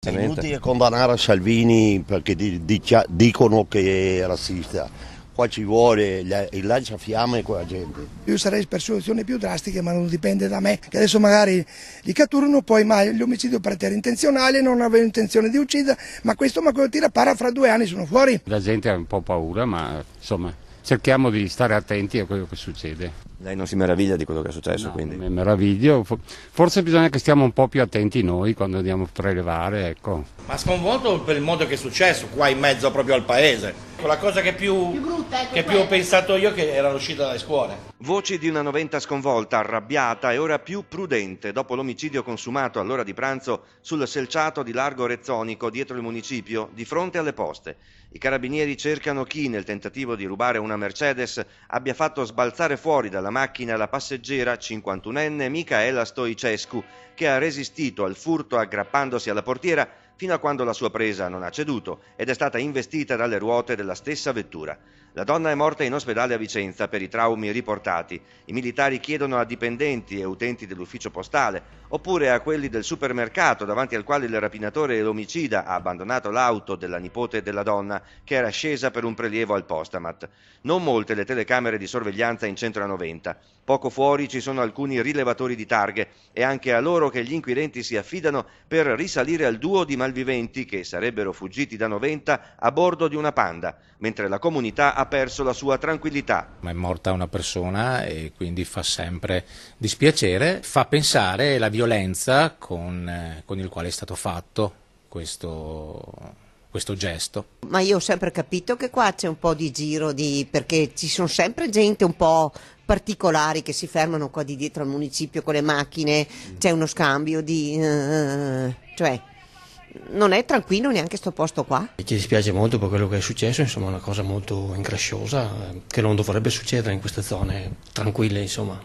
È inutile condannare Salvini perché dicono che è razzista. Qua ci vuole il lanciafiamme con la gente. Io sarei per soluzioni più drastiche, ma non dipende da me, che adesso magari li catturano, poi mai l'omicidio per intenzionale, non avevo intenzione di uccidere, ma questo ma quello tira para, fra 2 anni sono fuori. La gente ha un po' paura, ma insomma cerchiamo di stare attenti a quello che succede. Lei non si meraviglia di quello che è successo, No, quindi? mi meraviglio, forse bisogna che stiamo un po' più attenti noi quando andiamo a prelevare, ecco. Ma sconvolto per il modo che è successo, qua in mezzo proprio al paese. La cosa che più ho pensato io che era l'uscita dalle scuole. Voci di una Noventa sconvolta, arrabbiata e ora più prudente dopo l'omicidio consumato all'ora di pranzo sul selciato di Largo Rezzonico dietro il municipio, di fronte alle poste. I carabinieri cercano chi, nel tentativo di rubare una Mercedes, abbia fatto sbalzare fuori dalla macchina la passeggera 51enne Micaela Stoicescu, che ha resistito al furto aggrappandosi alla portiera fino a quando la sua presa non ha ceduto ed è stata investita dalle ruote della stessa vettura. La donna è morta in ospedale a Vicenza per i traumi riportati. I militari chiedono a dipendenti e utenti dell'ufficio postale, oppure a quelli del supermercato davanti al quale il rapinatore e l'omicida ha abbandonato l'auto della nipote della donna che era scesa per un prelievo al postamat. Non molte le telecamere di sorveglianza in centro a Noventa. Poco fuori ci sono alcuni rilevatori di targhe e anche a loro che gli inquirenti si affidano per risalire al duo di malviventi che sarebbero fuggiti da Noventa a bordo di una Panda, mentre la comunità ha perso la sua tranquillità. Ma è morta una persona e quindi fa sempre dispiacere, fa pensare la violenza con il quale è stato fatto questo gesto. Ma io ho sempre capito che qua c'è un po' di giro, perché ci sono sempre gente un po' particolari che si fermano qua di dietro al municipio con le macchine, c'è uno scambio cioè non è tranquillo neanche sto posto qua. Ci dispiace molto per quello che è successo, insomma, una cosa molto incresciosa che non dovrebbe succedere in queste zone tranquille, insomma.